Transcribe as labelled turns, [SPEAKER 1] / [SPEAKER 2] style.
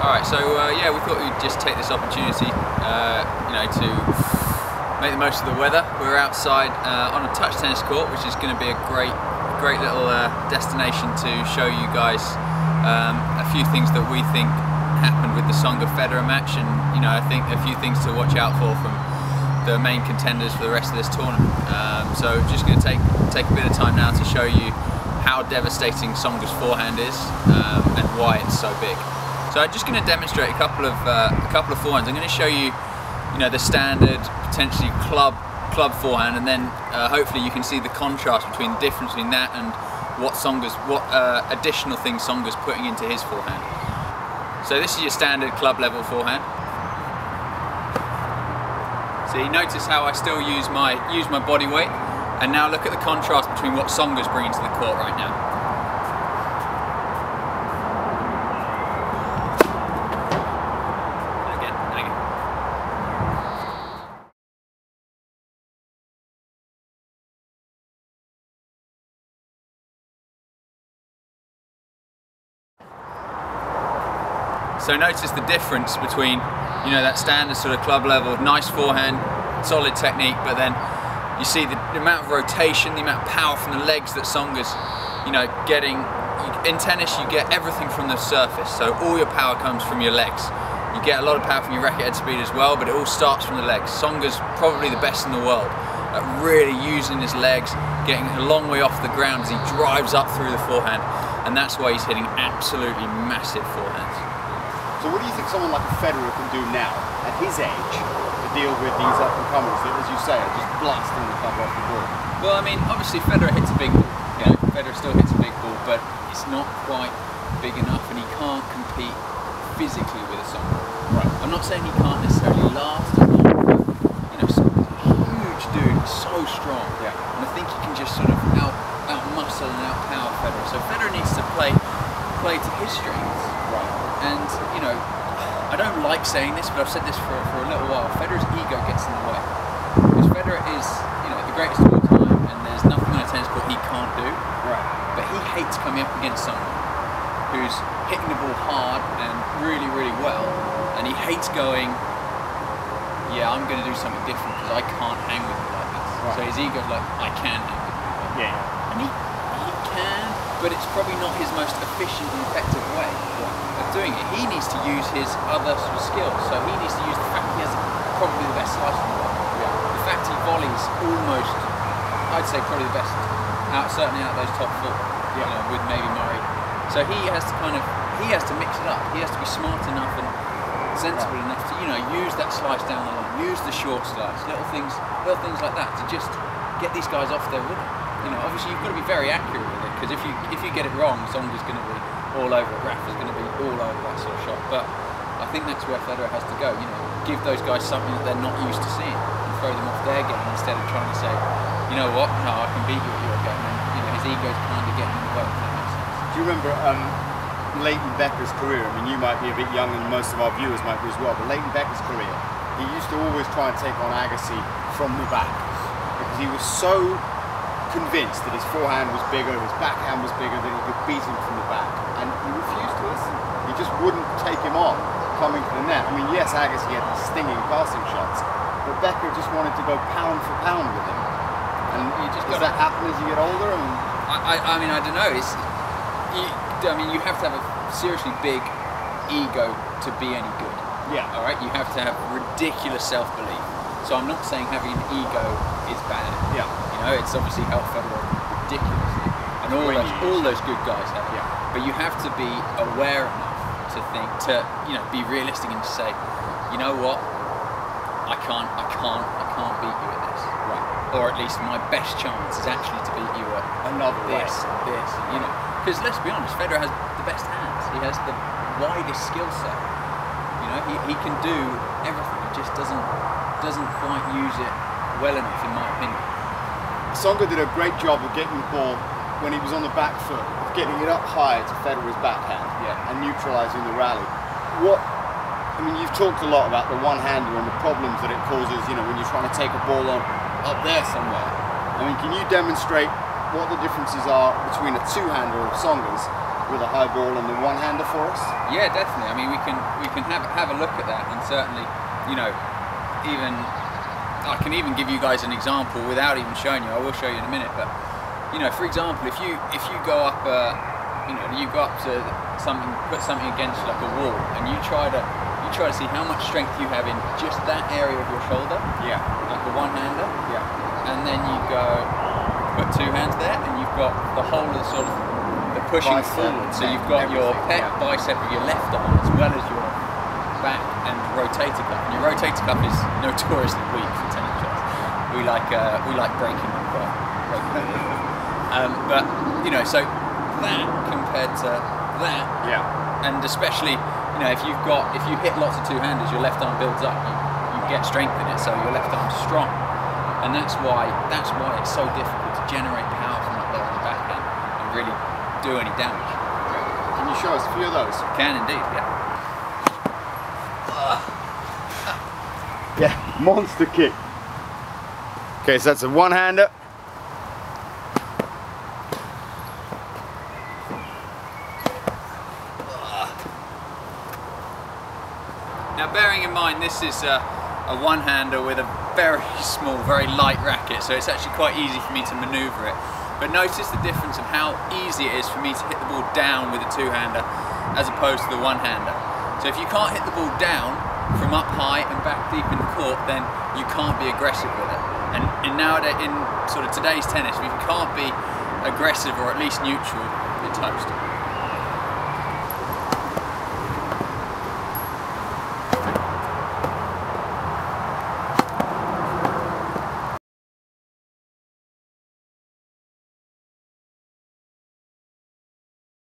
[SPEAKER 1] Alright, so yeah, we thought we'd just take this opportunity, you know, to make the most of the weather. We're outside on a touch tennis court, which is going to be a great little destination to show you guys a few things that we think happened with the Tsonga Federer match, and you know, I think a few things to watch out for from the main contenders for the rest of this tournament. So just going to take a bit of time now to show you how devastating Tsonga's forehand is and why it's so big. So I'm just going to demonstrate a couple of forehands. I'm going to show you, you know, the standard, potentially club forehand, and then hopefully you can see the contrast between the difference between that and what additional things Tsonga's putting into his forehand. So this is your standard club level forehand. So you notice how I still use my body weight, and now look at the contrast between what Tsonga's bringing to the court right now. So notice the difference between, you know, that standard sort of club level, nice forehand, solid technique, but then you see the amount of rotation, the amount of power from the legs that Tsonga's, you know, getting. In tennis you get everything from the surface, so all your power comes from your legs. You get a lot of power from your racket head speed as well, but it all starts from the legs. Tsonga's probably the best in the world at really using his legs, getting a long way off the ground as he drives up through the forehand, and that's why he's hitting absolutely massive forehands.
[SPEAKER 2] So what do you think someone like a Federer can do now, at his age, to deal with these up-and-comers that, as you say, are just blasting the cover off the ball?
[SPEAKER 1] Well, I mean, obviously Federer hits a big ball. You know, Federer still hits a big ball, but it's not quite big enough, and he can't compete physically with a Tsonga.
[SPEAKER 2] Right.
[SPEAKER 1] I'm not saying he can't necessarily last as long, but you know, Tsonga's a huge dude, so strong.
[SPEAKER 2] Yeah.
[SPEAKER 1] And I think he can just sort of out-muscle and out-power Federer. So Federer needs to play to his strengths.
[SPEAKER 2] Right.
[SPEAKER 1] And, you know, I don't like saying this, but I've said this for a little while. Federer's ego gets in the way. Because Federer is, you know, the greatest of all time, and there's nothing on a tennis court he can't do.
[SPEAKER 2] Right.
[SPEAKER 1] But he hates coming up against someone who's hitting the ball hard and really, really well, and he hates going, yeah, I'm going to do something different because I can't hang with you like this. Right. So his ego's like, I can hang with you.
[SPEAKER 2] Yeah.
[SPEAKER 1] And he can, but it's probably not his most efficient and effective way of doing it. He needs to use his other sort of skills. So he needs to use the fact he has probably the best slice in the world. Yeah. The fact he volleys almost, I'd say probably the best, certainly out of those top four, you know, with maybe Murray. So he has to mix it up. He has to be smart enough and sensible enough to, you know, use that slice down the line, use the short slice, little things like that to just get these guys off their rhythm. You know, obviously you've got to be very accurate with it, because if you get it wrong, Tsonga's going to be all over it. Rafa's going to be all over that sort of shot. But I think that's where Federer has to go. You know, give those guys something that they're not used to seeing, and throw them off their game instead of trying to say, you know what, no, I can beat you at your game. And you know, his ego's kind of getting in the way. If that makes sense.
[SPEAKER 2] Do you remember Leighton Becker's career? I mean, you might be a bit young, and most of our viewers might be as well. But Leighton Becker's career, he used to always try and take on Agassi from the back, because he was so convinced that his forehand was bigger, his backhand was bigger, that he could beat him from the back, and he refused to listen. He just wouldn't take him on coming to the net. I mean, yes, Agassi had these stinging passing shots, but Becker just wanted to go pound for pound with him. And does that happen as you get older?
[SPEAKER 1] I mean, I don't know. I mean, you have to have a seriously big ego to be any good.
[SPEAKER 2] Yeah.
[SPEAKER 1] All right. You have to have ridiculous self-belief. So I'm not saying having an ego is bad.
[SPEAKER 2] Yeah.
[SPEAKER 1] You know, it's obviously helped Federer ridiculously, and all those good guys have.
[SPEAKER 2] Yeah.
[SPEAKER 1] But you have to be aware enough to you know, be realistic and to say, you know what, I can't beat you at this.
[SPEAKER 2] Right.
[SPEAKER 1] Or at least my best chance is actually to beat you at
[SPEAKER 2] another
[SPEAKER 1] this. You know, because let's be honest, Federer has the best hands. He has the widest skill set. You know, he can do everything. He just doesn't quite use it well enough, in my opinion.
[SPEAKER 2] Tsonga did a great job of getting the ball when he was on the back foot, of getting it up high to Federer's backhand, and neutralising the rally. I mean, you've talked a lot about the one-hander and the problems that it causes, you know, when you're trying to take a ball on up there somewhere. I mean, can you demonstrate what the differences are between a two-hander of Tsonga's with a high ball and the one-hander for us?
[SPEAKER 1] Yeah, definitely. I mean, we can have a look at that, and certainly, you know, even I can even give you guys an example without even showing you. I will show you in a minute, but you know, for example, if you go up, you know, you go up to something, put something against like a wall, and you try to see how much strength you have in just that area of your shoulder. Yeah. Like a one-hander. Yeah. And then you go put two hands there, and you've got the whole of the sort of the pushing forward. So you've got your pec, bicep of your left arm as well as your back and rotator cuff. And your rotator cuff is notoriously weak for tennis shots. We like breaking them quite regularly. But you know, so that compared to that, and especially, you know, if you hit lots of two-handers, your left arm builds up. You get strength in it, so your left arm's strong, and that's why it's so difficult to generate power from up there on the backhand and really do any damage.
[SPEAKER 2] Can you show us a few of those?
[SPEAKER 1] Can indeed, yeah.
[SPEAKER 2] Yeah, monster kick. Okay, so that's a one-hander.
[SPEAKER 1] Now, bearing in mind this is a one-hander with a very small, very light racket, so it's actually quite easy for me to manoeuvre it. But notice the difference of how easy it is for me to hit the ball down with a two-hander as opposed to the one-hander. So if you can't hit the ball down from up high and back deep in the court, then you can't be aggressive with it. And nowadays, in sort of today's tennis, if you can't be aggressive or at least neutral, you're toast.